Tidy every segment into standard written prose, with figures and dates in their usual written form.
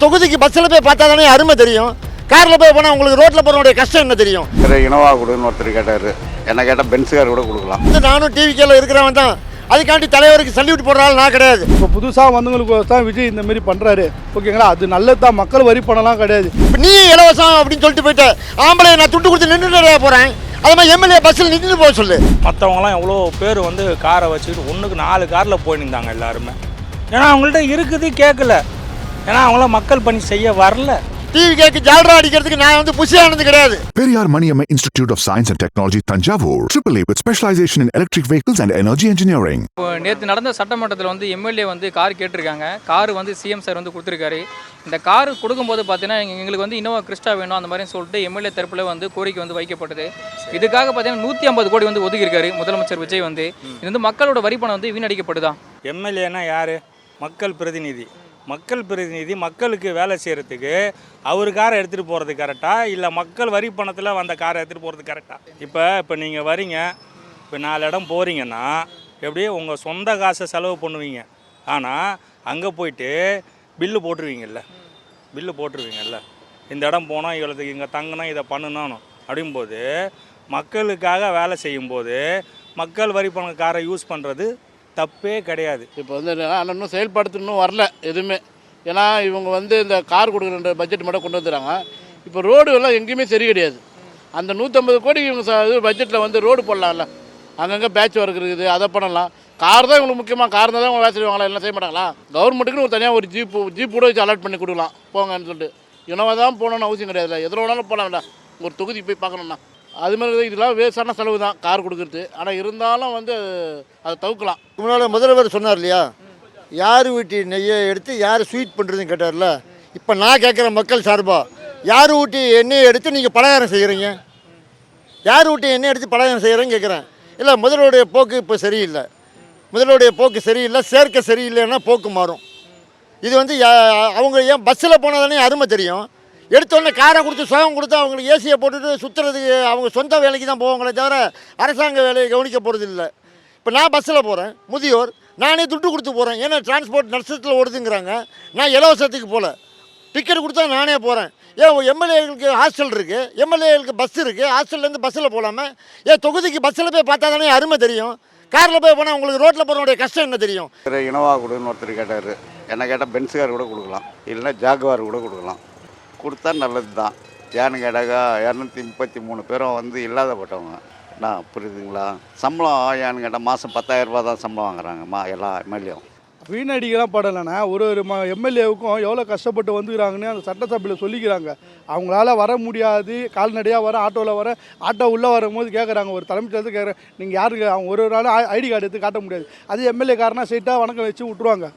தொகுதிக்கு பஸ்ஸில் போய் பார்த்தா தானே அருமை தெரியும். காரில் போய் போனால் உங்களுக்கு ரோட்டில் போகிறவனுடைய கஷ்டம் என்ன தெரியும். இனோவா கொடுன்னு ஒருத்தர் கேட்டார், என்ன கேட்டால் பென்ஸ் கார் கூட கொடுக்கலாம். நானும் டிவிக்கில் இருக்கிறவன் தான், அதுக்காண்டி தலைவருக்கு சல்யூட் போடுறாள் நான் கிடையாது. இப்போ புதுசாக வந்தவங்களுக்கு தான் விஜய் இந்த மாதிரி பண்ணுறாரு, ஓகேங்களா? அது நல்லது தான், மக்கள் வரி பண்ணலாம் கிடையாது. இப்போ நீ இலவசம் அப்படின்னு சொல்லிட்டு போயிட்டு ஆம்பளை நான் துட்டு கொடுத்து நின்று போகிறேன், அது மாதிரி எம்எல்ஏ பஸ்ஸில் நின்று போக சொல்லு. மற்றவங்களாம் எவ்வளோ பேர் வந்து காரை வச்சுக்கிட்டு ஒன்றுக்கு 4 காரில் போயிருந்தாங்க எல்லாருமே. ஏன்னா அவங்கள்ட்ட இருக்குது கேட்கல, ஏன்னா அவங்களாம் மக்கள் பணி செய்ய வரல. டிவி கேக்கு ஜால்ரா அடிக்கிறதுக்கு நான் வந்து புஷியானது கிடையாது. Periyar Maniamma Institute of Science and Technology, Tanjavur, AAA with specialization in electric vehicles and energy engineering. இப்போ நேற்று நடந்த சட்டமன்றத்தில் வந்து எம்எல்ஏ வந்து கார் கேட்டிருக்காங்க. கார் வந்து சிஎம் சார் வந்து கொடுத்துருக்காரு. இந்த கார் கொடுக்கும்போது பார்த்தீங்கன்னா எங்களுக்கு வந்து இன்னோவா கிறிஸ்டா வேணும் அந்த மாதிரி சொல்லிட்டு எம்எல்ஏ தரப்பில் வந்து கோரிக்கை வந்து வைக்கப்பட்டது. இதுக்காக பார்த்தீங்கன்னா 150 கோடி வந்து ஒதுக்கியிருக்காரு முதலமைச்சர் விஜய் வந்து. இது வந்து மக்களோட வரி பணம் வந்து வீணடிக்கப்படுதான்? எம்எல்ஏனா யார்? மக்கள் பிரதிநிதி. மக்கள் பிரதிநிதி மக்களுக்கு வேலை செய்கிறதுக்கு அவர் காரை எடுத்துகிட்டு போகிறது கரெக்டாக, இல்லை மக்கள் வரி பணத்தில் வந்த காரை எடுத்துகிட்டு போகிறது கரெக்டாக? இப்போ நீங்கள் வரீங்க, இப்போ 4 இடம் போகிறீங்கன்னா எப்படியே உங்கள் சொந்த காசை செலவு பண்ணுவீங்க. ஆனால் அங்கே போயிட்டு பில்லு போட்டுருவீங்கல்ல, இந்த இடம் போனால் இவ்வளோத்துக்கு இங்கே தங்கினா இதை பண்ணணும் அப்படிங்கும்போது மக்களுக்காக வேலை செய்யும்போது மக்கள் வரி பண காரை யூஸ் பண்ணுறது தப்பே கிடையாது. இப்போ வந்து இன்னும் செயல்படுத்தணும் வரல எதுவுமே. ஏன்னா இவங்க வந்து இந்த கார் கொடுக்குற பட்ஜெட் மட்டும் கொண்டு வந்துடுறாங்க. இப்போ ரோடு எல்லாம் எங்கேயுமே சரி கிடையாது. அந்த 150 கோடி இவங்க பட்ஜெட்டில் வந்து ரோடு போடலாம்ல, அங்கங்கே பேட்ச் ஒர்க் இருக்குது, அதை பண்ணலாம். கார் தான் இவங்களுக்கு முக்கியமாக, கார் தான் அவங்க வேலை செய்வாங்களா, எல்லாம் செய்ய மாட்டாங்களா? கவர்மெண்ட்டுக்குன்னு ஒரு தனியாக ஒரு ஜீப் கூட வச்சு அலாட் பண்ணி கொடுக்கலாம் போங்கன்னு சொல்லிட்டு. இனவா தான் போகணுன்னு அவசியம் கிடையாதுல்ல, எதில் வேணாலும் போகலாம்ல ஒரு தொகுதி போய் பார்க்கணுன்னா. அது மாதிரி இதெல்லாம் வேஸ்டான செலவு தான் கார் கொடுக்குறது. ஆனால் இருந்தாலும் வந்து அதை தவிர்க்கலாம். முன்னால் முதல்வர் சொன்னார் இல்லையா, யார் வீட்டு நெய்யை எடுத்து யார் ஸ்வீட் பண்ணுறதுன்னு கேட்டார்ல. இப்போ நான் கேட்குற மக்கள் சார்பாக, யார் வீட்டு எண்ணெயை எடுத்து நீங்கள் பலகாரம் செய்கிறீங்க? யார் வீட்டு எண்ணெய் எடுத்து பலகாரம் செய்கிறேன்னு கேட்குறேன். இல்லை, முதலுடைய போக்கு இப்போ சரியில்லை, சேர்க்கை சரியில்லைன்னா போக்கு மாறும். இது வந்து அவங்க ஏன் பஸ்ஸில் போனால் தானே அருமை தெரியும். எடுத்தோடனே காரை கொடுத்து சுகம் கொடுத்து அவங்களுக்கு ஏசியை போட்டுட்டு சுற்றுறதுக்கு அவங்க சொந்த வேலைக்கு தான் போவாங்களே தவிர அரசாங்க வேலையை கவனிக்க போகிறது இல்லை. இப்போ நான் பஸ்ஸில் போகிறேன், முதியோர், நானே துட்டு கொடுத்து போகிறேன். ஏன்னா டிரான்ஸ்போர்ட் நஷ்டத்தில் ஓடுதுங்கிறாங்க. நான் இலவசத்துக்கு போகல, டிக்கெட் கொடுத்தா நானே போகிறேன். ஏன் எம்எல்ஏகளுக்கு ஹாஸ்டல் இருக்குது, எம்எல்ஏகளுக்கு பஸ் இருக்குது, ஹாஸ்டல்லேருந்து பஸ்ஸில் போகலாமல்? ஏன் தொகுதிக்கு பஸ்ஸில் போய் பார்த்தா தானே அருமை தெரியும். காரில் போய் போனால் உங்களுக்கு ரோட்டில் போகிறவனுடைய கஷ்டம் என்ன தெரியும். இனோவா கொடுன்னு ஒருத்தர் கேட்டார், என்ன கேட்டால் பென்ஸ் கார் கூட கொடுக்கலாம், இல்லைன்னா ஜாகுவார் கூட கொடுக்கலாம். கொடுத்தா நல்லது தான். ஏன்னு கேட்டாக்கா 233 பேரும் வந்து இல்லாதப்பட்டவங்க. நான் புரியுதுங்களா? சம்பளம் ஏன்னு கேட்டால் மாதம் 10,000 ரூபா தான் சம்பளம் வாங்குறாங்க எல்லா எம்எல்ஏவும். வீணடிக்கலாம் படலைன்னா ஒரு எம்எல்ஏவுக்கும் எவ்வளோ கஷ்டப்பட்டு வந்துக்கிறாங்கன்னு அந்த சட்டசபையில் சொல்லிக்கிறாங்க. அவங்களால வர முடியாது, கால்நடையாக வர, ஆட்டோவில் வர, ஆட்டோ உள்ளே வரும்போது கேட்குறாங்க, ஒரு தலைமைச்சர் கேட்குறேன், நீங்கள் யாருக்கு அவங்க ஒரு நாள் ஐடி கார்டு எடுத்து காட்ட முடியாது. அது எம்எல்ஏ காரனா ஸ்ட்ரெயிட்டாக வணக்கம் வச்சு விட்ருவாங்க,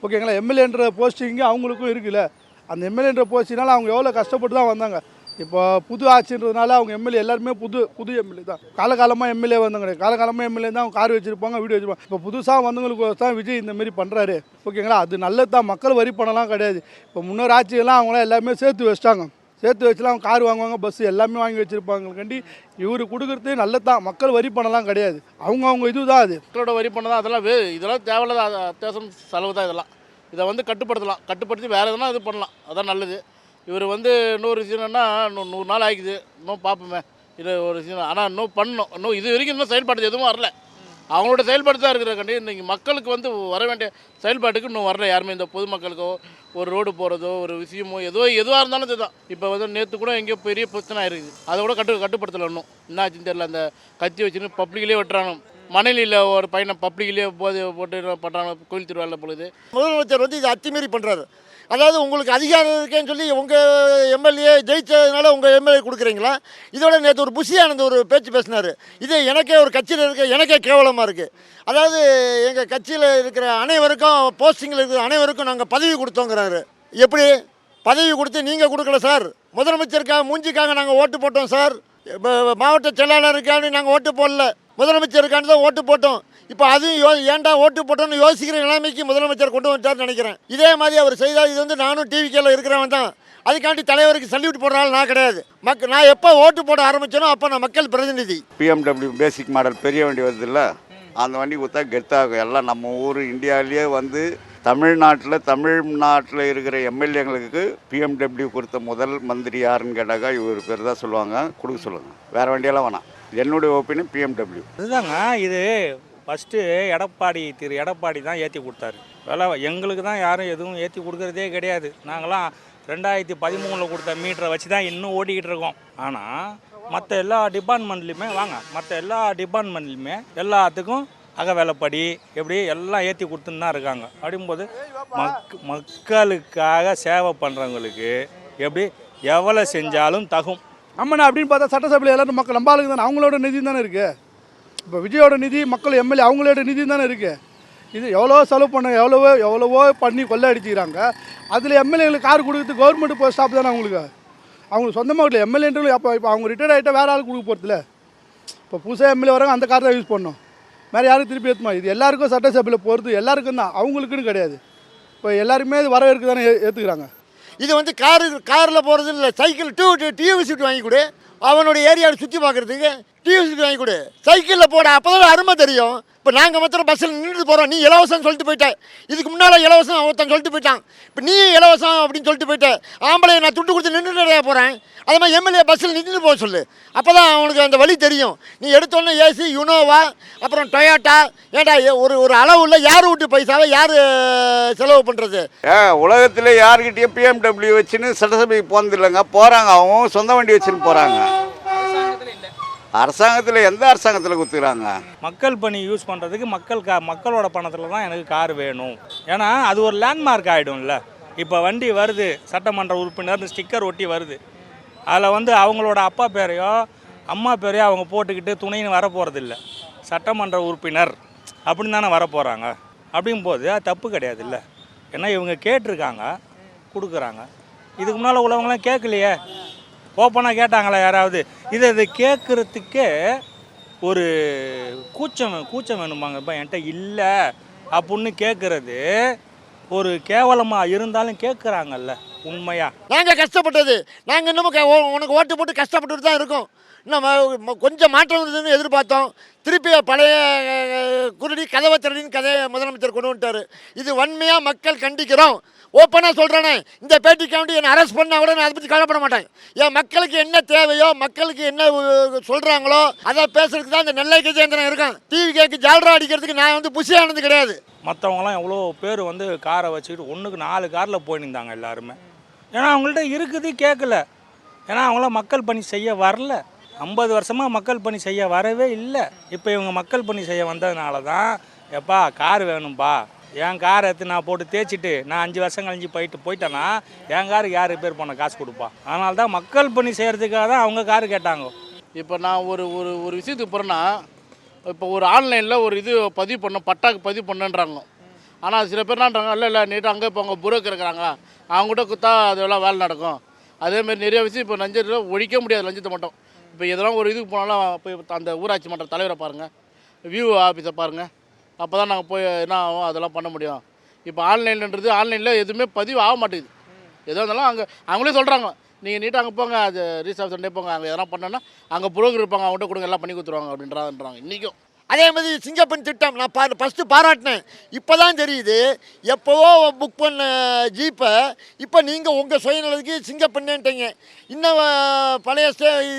ஓகேங்களா? எம்எல்ஏன்ற போஸ்டிங்கு அவங்களுக்கும் இருக்குல்ல. அந்த எம்எல்ஏன்ற போஸ்டினால அவங்க எவ்வளோ கஷ்டப்பட்டு தான் வந்தாங்க. இப்போ புது ஆட்சின்றதுனால அவங்க எம்எல்ஏ எல்லாருமே புது எம்எல்ஏ தான். காலகாலமாக எம்எல்ஏ வந்தவங்க, காலகாலமாக எம்எல்ஏ தான் கார் வச்சுருப்பாங்க, வீடு வச்சுருப்பாங்க. இப்போ புதுசாக வந்தவங்களுக்கு தான் விஜய் இந்த மாதிரி பண்ணுறாரு, ஓகேங்களா? அது நல்லது தான், மக்கள் வரி பண்ணலாம் கிடையாது. இப்போ முன்னோர் ஆட்சியெல்லாம் அவங்களாம் எல்லாமே சேர்த்து வச்சுலாம் அவங்க கார் வாங்குவாங்க, பஸ் எல்லாமே வாங்கி வச்சுருப்பாங்கண்டி. இவர் கொடுக்குறது நல்லது தான், மக்கள் வரி பண்ணலாம் கிடையாது. அவங்க இது தான், அது மக்களோட வரி பண்ண தான். இதெல்லாம் தேவையில்லாத அத்தியாவசியம் செலவு தான். இதை வந்து கட்டுப்படுத்தி வேறு எதுனா இது பண்ணலாம், அதான் நல்லது. இவர் வந்து இன்னொரு விஷயம் என்னென்னா, 100 நாள் ஆகிக்குது, இன்னும் பார்ப்போமே இது ஒரு விஷயம். ஆனால் இன்னும் பண்ணணும், இன்னும் இது வரைக்கும் இன்னும் செயல்பாடு எதுவும் வரல. அவங்களோட செயல்பாடு தான் இருக்கிற கண்டி. இன்றைக்கி மக்களுக்கு வந்து வர வேண்டிய செயல்பாட்டுக்கு இன்னும் வரல யாருமே. இந்த பொதுமக்களுக்கோ ஒரு ரோடு போகிறதோ ஒரு விஷயமோ எதுவாக இருந்தாலும் இதுதான். இப்போ வந்து நேற்று கூட எங்கேயோ பெரிய பிரச்சனை இருக்குது, அதை கூட கட்டுப்படுத்தலை. இன்னும் என்னாச்சுன்னு தெரியல. அந்த கத்தி வச்சுன்னு பப்ளிக்லேயே வெட்டுறாங்க. மணலியில் ஒரு பையனை பப்ளிக்லேயே போட்டு பண்ணுறாங்க கோயில் திருவிழா பொழுது. முதலமைச்சர் வந்து இதை அத்துமீறி பண்ணுறாரு. அதாவது உங்களுக்கு அதிகாரம் இருக்கேன்னு சொல்லி உங்கள் எம்எல்ஏ ஜெயிச்சதுனால உங்கள் எம்எல்ஏ கொடுக்குறீங்களா? இதோட நேற்று ஒரு புஷியானந்த ஒரு பேச்சு பேசினார். இது எனக்கே ஒரு கட்சியில் எனக்கே கேவலமாக இருக்குது. அதாவது எங்கள் கட்சியில் இருக்கிற அனைவருக்கும், போஸ்டிங்கில் இருக்கிற அனைவருக்கும் நாங்கள் பதவி கொடுத்தோங்கிறாரு. எப்படி பதவி கொடுத்து நீங்கள் கொடுக்கல சார்? முதலமைச்சருக்காக மூஞ்சிக்காக நாங்கள் ஓட்டு போட்டோம் சார். மாவட்ட செயலாளருக்காக நாங்கள் ஓட்டு போடல, முதலமைச்சருக்கான தான் ஓட்டு போட்டோம். இப்போ அதுவும் ஏன்டா ஓட்டு போட்டோன்னு யோசிக்கிற நிலைமைக்கு முதலமைச்சர் கொண்டு வந்துட்டார்னு நினைக்கிறேன். இதே மாதிரி அவர் செய்தால், இது வந்து நானும் டிவிக்கில் இருக்கிறவன் தான், அதுக்காண்டி தலைவருக்கு சல்யூட் போடுறாள் நான் கிடையாது. நான் எப்போ ஓட்டு போட ஆரம்பித்தேனோ அப்போ நான் மக்கள் பிரதிநிதி. BMW பேசிக் மாடல் பெரிய வண்டி வருது இல்லை, அந்த வண்டி கொடுத்தா கெத்தாக எல்லாம் நம்ம ஊர் இந்தியாவிலேயே வந்து தமிழ்நாட்டில் இருக்கிற எம்எல்ஏங்களுக்கு பிஎம்டபிள்யூ கொடுத்த முதல் மந்திரி யாருன்னு கேட்டாக்கா இவர் பேர் தான் சொல்லுவாங்க, கொடுக்க சொல்லுங்கள். வேறு வண்டியெல்லாம் வேணாம். என்னுடைய ஒப்பீனியன் பிஎம்டபிள்யூ. அதுதாங்க. இது ஃபஸ்ட்டு திரு எடப்பாடி தான் ஏற்றி கொடுத்தாரு விலை. எங்களுக்கு தான் யாரும் எதுவும் ஏற்றி கொடுக்குறதே கிடையாது. நாங்களாம் 2013 கொடுத்த மீட்டரை வச்சு தான் இன்னும் ஓடிக்கிட்டு இருக்கோம். ஆனால் மற்ற எல்லா டிபார்ட்மெண்ட்லையுமே எல்லாத்துக்கும் அகவேலைப்படி எப்படி எல்லாம் ஏற்றி கொடுத்துன்னு தான் இருக்காங்க. அப்படிங்கும்போது மக்களுக்காக சேவை பண்ணுறவங்களுக்கு எப்படி எவ்வளோ செஞ்சாலும் தகும். ஆமாண்ணா, அப்படின்னு பார்த்தா சட்டசபையில் எல்லாரும் மக்கள் நம்பாளுக்கு தானே, அவங்களோட நிதி தானே இருக்குது. இப்போ விஜயோட நிதி, மக்கள் எம்எல்ஏ அவங்களோட நிதி தானே இருக்குது. இது எவ்வளோ செலவு பண்ண எவ்வளவோ பண்ணி கொள்ளை அடிச்சுக்கிறாங்க. அதில் எம்எல்ஏங்களுக்கு கார் கொடுக்குறது கவர்மெண்ட் ஸ்டாப் தானே அவங்களுக்கு. அவங்களுக்கு சொந்தமாக இல்லை எம்எல்ஏன்றது. இப்போ அவங்க ரிட்டையர்ட் ஆகிட்டா வேறு ஆள் கொடுக்க போகிறதில்ல. இப்போ புதுசாக எம்எல்ஏ வராங்க, அந்த கார் தான் யூஸ் பண்ணணும். வேறு யாரும் திருப்பி ஏற்றுமா? இது எல்லாருக்கும் சட்டசபையில் போகிறது எல்லாருக்கும் தான், அவங்களுக்குன்னு கிடையாது. இப்போ எல்லாருமே இது வரவேற்கு தானே ஏற்றுக்கிறாங்க. இது வந்து காரில் போகிறது இல்லை, சைக்கிள் டிவி சீட் வாங்கி கொடு. அவனுடைய ஏரியாவை சுற்றி பார்க்குறதுக்கு டிவி சீட் வாங்கி கொடு. சைக்கிளில் போட, அப்போ தான் அருமை தெரியும். இப்போ நாங்கள் மாத்திரம் பஸ்ஸில் நின்றுட்டு போகிறோம். நீ இலவசம்னு சொல்லிட்டு போயிட்டேன். இதுக்கு முன்னால் இலவசம் ஒருத்தன் சொல்லிட்டு போயிட்டான். இப்போ நீ இலவசம் அப்படின்னு சொல்லிட்டு போயிட்டேன். ஆம்பளை நான் துட்டு கொடுத்து நின்றுட்டு போகிறேன். அது மாதிரி எம்எல்ஏ பஸ்ஸில் நின்றுட்டு போக சொல்லு. அப்போ தான் அவனுக்கு அந்த வழி தெரியும். நீ எடுத்தோன்னே ஏசி, யுனோவா, அப்புறம் டொயோட்டா. ஏடா ஒரு அளவு இல்லை. யார் விட்டு பைசாவை யார் செலவு பண்ணுறது? உலகத்தில் யார்கிட்டயும் பிஎம்டபிள்யூ வச்சுன்னு சட்டசபைக்கு போனது இல்லைங்க. போகிறாங்க, அவங்க சொந்த வண்டி வச்சுன்னு போகிறாங்க. அரசாங்கத்தில் எந்த அரசாங்கத்தில் கொடுத்துக்கிறாங்க? மக்கள் பணி யூஸ் பண்ணுறதுக்கு மக்களோட பணத்தில் தான் எனக்கு கார் வேணும். ஏன்னா அது ஒரு லேண்ட்மார்க் ஆகிடும்ல. இப்போ வண்டி வருது, சட்டமன்ற உறுப்பினர் ஸ்டிக்கர் ஒட்டி வருது. அதில் வந்து அவங்களோட அப்பா பேரையோ அம்மா பேரையோ அவங்க போட்டுக்கிட்டு துணைன்னு வர போகிறதில்ல. சட்டமன்ற உறுப்பினர் அப்படின்னு தானே வர போகிறாங்க. அப்படிங்கும்போது அது தப்பு கிடையாது இல்லை. ஏன்னா இவங்க கேட்டிருக்காங்க, கொடுக்குறாங்க. இதுக்கு முன்னால் உள்ளவங்களாம் கேட்கலையே, ஓப்பனாக கேட்டாங்களா யாராவது? இதை கேட்குறதுக்கே ஒரு கூச்சம் வேணுமாங்க. இப்போ என்கிட்ட இல்லை அப்படின்னு கேட்குறது ஒரு கேவலமாக இருந்தாலும் கேட்குறாங்கல்ல உண்மையாக. நாங்கள் கஷ்டப்பட்டது, நாங்கள் இன்னமும் உனக்கு ஓட்டு போட்டு கஷ்டப்பட்டுட்டு தான் இருக்கோம். இன்னும் கொஞ்சம் மாற்றம் இருந்ததுன்னு எதிர்பார்த்தோம். திருப்பி பழைய குருடி கதவை திரடின்னு கதையை முதலமைச்சர் கொண்டு வந்துட்டார். இது வன்மையாக மக்கள் கண்டிக்கிறோம். ஓப்பனாக சொல்கிறேனே, இந்த பேட்டிக்காண்டி என்னை அரெஸ்ட் பண்ணால் கூட நான் அதை பற்றி கவலைப்பட மாட்டேன். என் மக்களுக்கு என்ன தேவையோ, மக்களுக்கு என்ன சொல்கிறாங்களோ அதை பேசுறதுக்கு தான் இந்த நெல்லை கஜேந்திரன் இருக்கான். டிவி கேக்கு ஜால்ரா அடிக்கிறதுக்கு நான் வந்து புஷியானது கிடையாது. மற்றவங்களாம் எவ்வளோ பேர் வந்து காரை வச்சுக்கிட்டு 1க்கு 4 காரில் போயிருந்தாங்க எல்லாருமே. ஏன்னா அவங்கள்ட்ட இருக்குது, கேட்கல. ஏன்னா அவங்களாம் மக்கள் பணி செய்ய வரல. 50 வருஷமாக மக்கள் பணி செய்ய வரவே இல்லை. இப்போ இவங்க மக்கள் பணி செய்ய வந்ததுனால தான், எப்பா கார் வேணும்பா, என் காரை எடுத்து நான் போட்டு தேய்ச்சிட்டு நான் 5 வருஷம் கழிஞ்சு போயிட்டேன்னா என் காருக்கு யார் ரிப்பேர் பண்ண காசு கொடுப்பா? அதனால தான் மக்கள் பணி செய்கிறதுக்காக தான் அவங்க காரு கேட்டாங்க. இப்போ நான் ஒரு விஷயத்துக்கு போகிறேன்னா, இப்போ ஒரு ஆன்லைனில் ஒரு இது பதிவு பட்டாக்கு பதிவு பண்ணுன்றாங்க. ஆனால் சில பேர் என்னன்றாங்க, இல்லை நீட்டாக அங்கே இப்போ அவங்க புரோக்கர் இருக்கிறாங்க, அவங்ககிட்ட கொடுத்தா அதெல்லாம் வேலை நடக்கும். அதேமாதிரி நிறைய விஷயம் இப்போ லஞ்சத்தில் ஒழிக்க முடியாது, லஞ்சத்தை மட்டும். இப்போ எதெல்லாம் ஒரு இதுக்கு போனாலும் போய் அந்த ஊராட்சி மன்ற தலைவரை பாருங்கள், வியூ ஆஃபீஸை பாருங்கள். அப்போ தான் நாங்கள் போய் என்ன ஆகும், அதெல்லாம் பண்ண முடியும். இப்போ ஆன்லைனில் எதுவுமே பதிவு ஆக மாட்டேங்குது. எதோ இருந்தாலும் அவங்களே சொல்கிறாங்க, நீங்கள் நீட்டாக அங்கே போங்க, அது ரீசார்ஜ் சண்டே போங்க, அங்கே எதனா பண்ணோன்னா அங்கே புரோக்கர் இருப்பாங்க, அவங்கள்ட்ட கொடுங்க, எல்லாம் பண்ணி கொடுத்துருவாங்க அப்படின்றாங்க இன்றைக்கும். அதே மாதிரி சிங்கப்பெண் திட்டம் நான் ஃபஸ்ட்டு பாராட்டினேன். இப்போ தான் தெரியுது, எப்போவோ புக் பண்ண ஜீப்பை இப்போ நீங்கள் உங்கள் சுயநலத்துக்கு சிங்கப்பெண்ணுன்ட்டீங்க. இன்னும் பழைய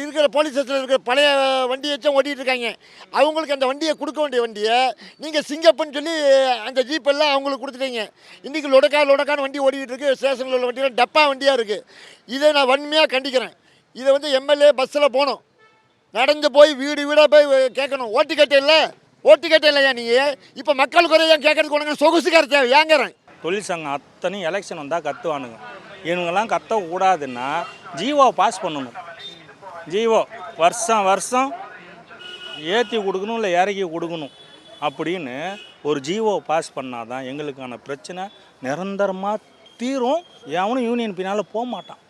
இருக்கிற போலீஸ் ஸ்டேஷனில் இருக்கிற பழைய வண்டியை வச்சும் ஓட்டிகிட்டு இருக்காங்க. அவங்களுக்கு அந்த வண்டியை கொடுக்க வேண்டிய வண்டியை நீங்கள் சிங்கப்பெண் சொல்லி அந்த ஜீப்பெல்லாம் அவங்களுக்கு கொடுத்துட்டீங்க. இன்றைக்கி லொடக்கான வண்டி ஓடிக்கிட்டு இருக்குது. ஸ்டேஷனில் உள்ள வண்டியெல்லாம் டப்பா வண்டியாக இருக்குது. இதை நான் வன்மையாக கண்டிக்கிறேன். இதை வந்து எம்எல்ஏ பஸ்ஸில் போகணும், நடந்து போய் வீடாக போய் கேட்கணும். ஓட்டு கேட்டே இல்லையா நீங்கள்? இப்போ மக்கள் குறையா கேட்கறதுக்கு உனக்கு சொகுசுக்கார தேவை ஏங்கிறேன். தொழிற்சங்கம் அத்தனையும் எலெக்ஷன் வந்தால் கத்துவானுங்க. இவங்கெல்லாம் கத்தக்கூடாதுன்னா ஜிஓ பாஸ் பண்ணணும். ஜிஓ வருஷம் ஏற்றி கொடுக்கணும், இல்லை இறக்கி கொடுக்கணும் அப்படின்னு ஒரு ஜிஓ பாஸ் பண்ணால் தான் எங்களுக்கான பிரச்சனை நிரந்தரமாக தீரும். எவனும் யூனியன் பின்னால் போக மாட்டான்,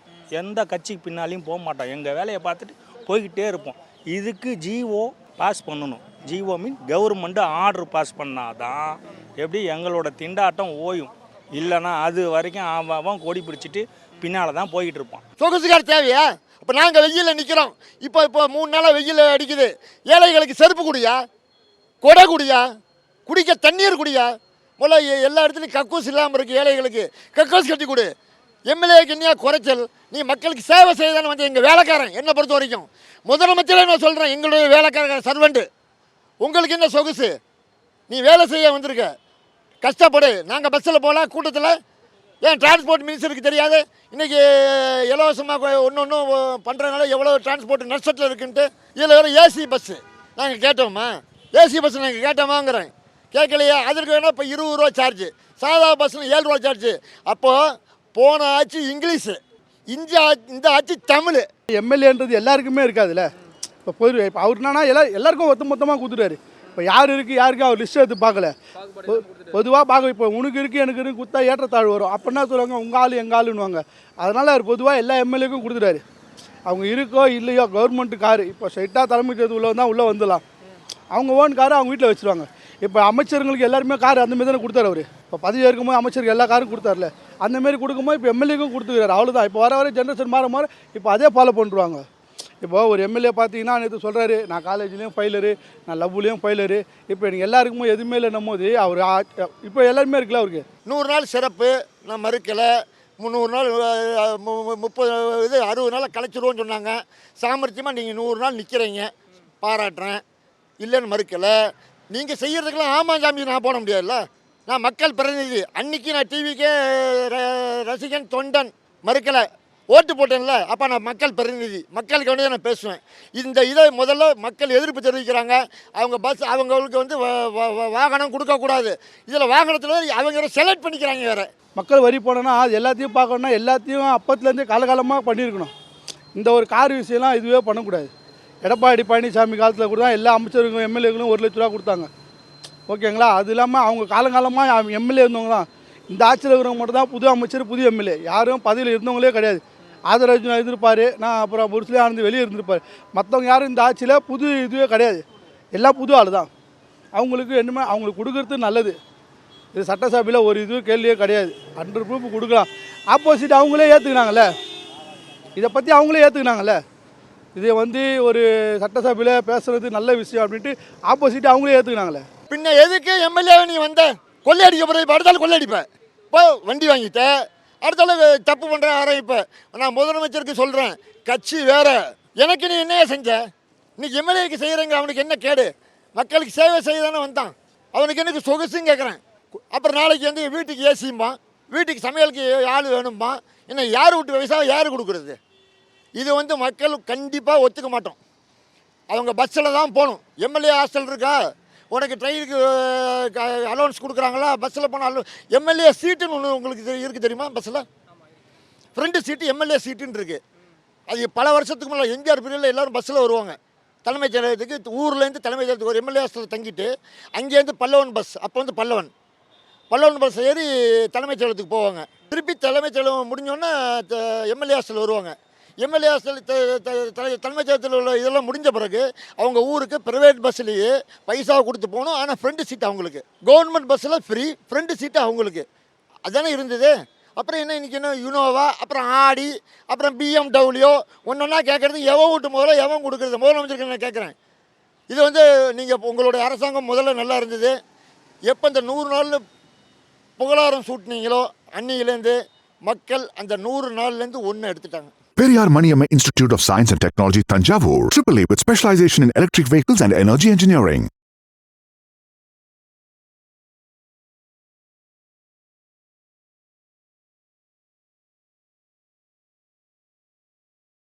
எந்த கட்சிக்கு பின்னாலையும் போக மாட்டான். எங்கள் வேலையை பார்த்துட்டு போய்கிட்டே இருப்போம். இதுக்கு ஜிஓ பாஸ் பண்ணணும். ஜிஓ மீன் கவர்மெண்ட்டு ஆர்டர் பாஸ் பண்ணாதான் எப்படி எங்களோட திண்டாட்டம் ஓயும். இல்லைன்னா அது வரைக்கும் அவன் கொடி பிடிச்சிட்டு பின்னால் தான் போய்கிட்டு இருப்பான். சொகுசுக்கார தேவையா? இப்போ நாங்கள் வெயிலில் நிற்கிறோம். இப்போ 3 நாளாக வெயில் அடிக்குது. ஏழைகளுக்கு செருப்பு குடியா, கொடை குடியா, குடிக்க தண்ணீர் குடியா, முதல்ல எல்லா இடத்துலையும் கக்கூஸ் இல்லாமல் இருக்குது ஏழைகளுக்கு, கக்கூஸ் கட்டி கொடு. எம்எல்ஏக்கு என்ன குறைச்சல்? நீ மக்களுக்கு சேவை செய்தானே வந்து எங்கள் வேலைக்காரன். என்னை பொறுத்த வரைக்கும் முதலமைச்சரே நான் சொல்கிறேன், எங்களுடைய வேலைக்காரன் சர்வெண்ட்டு. உங்களுக்கு என்ன சொகுசு? நீ வேலை செய்ய வந்திருக்க, கஷ்டப்படு. நாங்கள் பஸ்ஸில் போகலாம், கூட்டத்தில். ஏன் டிரான்ஸ்போர்ட் மினிஸ்டருக்கு தெரியாது? இன்றைக்கி இலவசமாக ஒன்று ஒன்றும் பண்ணுறதுனால எவ்வளோ டிரான்ஸ்போர்ட் நஷ்டத்தில் இருக்குன்ட்டு. இதில் வேறு ஏசி பஸ்ஸு நாங்கள் கேட்டோமா? ஏசி பஸ் நாங்கள் கேட்டோமாங்கிறேன். கேட்கலையே. அதற்கு வேணால் இப்போ 20 ரூபா சார்ஜு, சாதா பஸ்ஸில் 7 ரூபா சார்ஜு. அப்போது போன ஆட்சி இங்கிலீஷு, இந்த ஆட்சி தமிழ். எம்எல்ஏன்றது எல்லாருக்குமே இருக்காதுல்ல. இப்போ இப்போ அவர் என்னன்னா எல்லாருக்கும் மொத்தமாக கொடுத்துட்டாரு. இப்போ யார் இருக்குது யாருக்கு அவர் லிஸ்ட் எடுத்து பார்க்கல. பொதுவாக பார்க்க இப்போ உனக்கு இருக்குது எனக்கு இருக்குது கொடுத்தா ஏற்றத்தாழ்வு வரும். அப்போ என்ன சொல்லுவாங்க, உங்கள் ஆள் எங்கள் ஆளுன்னுவாங்க. அதனால் அவர் பொதுவாக எல்லா எம்எல்ஏக்கும் கொடுத்துட்டாரு. அவங்க இருக்கோ இல்லையோ கவர்மெண்ட்டு காரு இப்போ ஸ்ட்ரைட்டாக தலைமை தேர்தல் உள்ள வந்தால் உள்ளே வந்துடலாம். அவங்க ஓன் காரை அவங்க வீட்டில் வச்சுருவாங்க. இப்போ அமைச்சர்களுக்கு எல்லாருமே கார் அந்தமாரி தானே கொடுத்தாரு அவர். இப்போ பதவி இருக்கும்போது அமைச்சருக்கு எல்லா காரும் கொடுத்தாருல, அந்தமாரி கொடுக்கும்போது இப்போ எம்எல்ஏக்கும் கொடுத்துக்கிறாரு. அவ்வளோதான். இப்போ வர ஜென்ரேஷன் மாற இப்போ அதே ஃபாலோ பண்ணுறாங்க. இப்போ ஒரு எம்எல்ஏ பார்த்தீங்கன்னா நேற்று சொல்கிறாரு, நான் காலேஜ்லேயும் ஃபைலரு, நான் லவ்லேயும் ஃபைலரு. இப்போ எனக்கு எல்லாருக்குமே எதுவுமே இல்லைன்னும் போது அவர் இப்போ எல்லாருமே இருக்குல்ல அவருக்கு. 100 நாள் சிறப்பு நான் மறுக்கலை. 300 நாள் 60 நாள் கலைச்சிருவோன்னு சொன்னாங்க. சாமர்த்தியமாக நீங்கள் 100 நாள் நிற்கிறீங்க, பாராட்டுறேன். இல்லைன்னு மறுக்கலை. நீங்கள் செய்கிறதுக்கெல்லாம் ஆமாம் சாமி நான் போட முடியாதுல்ல. நான் மக்கள் பிரதிநிதி. அன்றைக்கி நான் டிவிக்கே ரசிகன் தொண்டன், மறுக்கலை. ஓட்டு போட்டேன்ல, அப்போ நான் மக்கள் பிரதிநிதி. மக்களுக்கு வேண்டிய நான் பேசுவேன். இந்த இதை முதல்ல மக்கள் எதிர்ப்பு தெரிவிக்கிறாங்க. அவங்க பஸ் அவங்களுக்கு வந்து வாகனம் கொடுக்கக்கூடாது. இதில் வாகனத்தில் அவங்க செலக்ட் பண்ணிக்கிறாங்க வேறு. மக்கள் வரி போனோன்னா அது எல்லாத்தையும் பார்க்கணுன்னா எல்லாத்தையும் அப்பத்துலேருந்தே காலகாலமாக பண்ணியிருக்கணும். இந்த ஒரு கார் விஷயம்லாம் இதுவே பண்ணக்கூடாது. எடப்பாடி பழனிசாமி காலத்தில் கூட தான் எல்லா அமைச்சர்களும் எம்எல்ஏகளும் 1 லட்ச ரூபா கொடுத்தாங்க. ஓகேங்களா? அது இல்லாமல் அவங்க காலங்காலமாக எம்எல்ஏ இருந்தவங்க தான். இந்த ஆட்சியில் இருக்கிறவங்க மட்டும் தான் புது அமைச்சர், புது எம்எல்ஏ. யாரும் பதவியில் இருந்தவங்களே கிடையாது. ஆதரவு இருந்திருப்பார், நான் அப்புறம் முரசொலி ஆனந்த் வெளியே இருந்திருப்பார். மற்றவங்க யாரும் இந்த ஆட்சியில் புது இதுவே கிடையாது. எல்லாம் புது ஆள் தான். அவங்களுக்கு என்னமே அவங்களுக்கு கொடுக்குறது நல்லது. இது சட்டசபையில் ஒரு இது கேள்வியே கிடையாது. 100 ப்ரூஃப் கொடுக்கலாம். ஆப்போசிட் அவங்களே ஏற்றுக்கினாங்கல்ல, இதை பற்றி அவங்களே ஏற்றுக்கினாங்கல்ல. இதை வந்து ஒரு சட்டசபையில் பேசுகிறது நல்ல விஷயம் அப்படின்ட்டு ஆப்போசிட் அவங்களே ஏற்றுக்கினாங்களே. பின்ன எதுக்கு எம்எல்ஏ நீ வந்த? கொள்ளை அடிக்க போகிற. இப்போ அடுத்தாலும் கொள்ளை அடிப்பேன். இப்போ வண்டி வாங்கிட்டேன், அடுத்தாலும் தப்பு பண்ணுற ஆரம்பிப்பேன். நான் முதலமைச்சருக்கு சொல்கிறேன், கட்சி வேறு. எனக்கு நீ என்னையா செஞ்ச? இன்னைக்கு எம்எல்ஏக்கு செய்கிறேங்க, அவனுக்கு என்ன கேடு? மக்களுக்கு சேவை செய்தானே வந்தான். அவனுக்கு எனக்கு சொகுசுன்னு கேட்குறேன். அப்புறம் நாளைக்கு வந்து வீட்டுக்கு ஏசியும்பான், வீட்டுக்கு சமையலுக்கு ஆள் வேணும்பா. என்ன யார் வீட்டு விவசாயம் யார் கொடுக்குறது? இது வந்து மக்கள் கண்டிப்பாக ஒத்துக்க மாட்டோம். அவங்க பஸ்ஸில் தான் போகணும். எம்எல்ஏ ஹாஸ்டல் இருக்கா? உனக்கு ட்ரெயினுக்கு அலோன்ஸ் கொடுக்குறாங்களா? பஸ்ஸில் போனால் எம்எல்ஏ சீட்டுன்னு ஒன்று உங்களுக்கு இருக்குது தெரியுமா? பஸ்ஸில் ஃப்ரெண்டு சீட்டு எம்எல்ஏ சீட்டுன்னு இருக்குது. அது பல வருஷத்துக்கு மேலே எம்ஜிஆர் பீரியடில் எல்லோரும் பஸ்ஸில் வருவாங்க. தலைமைச் செயலகத்துக்கு ஊர்லேருந்து தலைமைச் செயலகத்துக்கு ஒரு எம்எல்ஏ ஹாஸ்டலில் தங்கிட்டு அங்கேருந்து பல்லவன் பஸ், அப்போ வந்து பல்லவன் பஸ் ஏறி தலைமைச் செயலகத்துக்கு போவாங்க. திருப்பி தலைமைச் செயலகம் முடிஞ்சோன்னே எம்எல்ஏ ஹாஸ்டல் வருவாங்க. எம்எல்ஏ ஹாஸ்டல் தலைமைச் செயலகத்தில் உள்ள இதெல்லாம் முடிஞ்ச பிறகு அவங்க ஊருக்கு ப்ரைவேட் பஸ்ஸுலேயே பைசாவை கொடுத்து போகணும். ஆனால் ஃப்ரெண்டு சீட்டு அவங்களுக்கு. கவர்மெண்ட் பஸ்ஸில் ஃப்ரீ, ஃப்ரெண்டு சீட்டு அவங்களுக்கு. அதுதானே இருந்தது. அப்புறம் என்ன இன்றைக்கி என்ன யுனோவா, அப்புறம் ஆடி, அப்புறம் BMW ஒன்றா கேட்குறது. எவன் வீட்டு முதல்ல எவன் கொடுக்குறது? முதலமைச்சருக்கு நான் கேட்குறேன். இது வந்து நீங்கள் உங்களுடைய அரசாங்கம் முதல்ல நல்லா இருந்தது. எப்போ இந்த 100 நாள் புகழாரம் சூட்டினீங்களோ அன்னியிலேருந்து மக்கள் அந்த 100 நாள்லேருந்து ஒன்று எடுத்துட்டாங்க. Periyar Maniamma Institute of Science and Technology, Tanjavur, AAA with specialization in electric vehicles and energy engineering.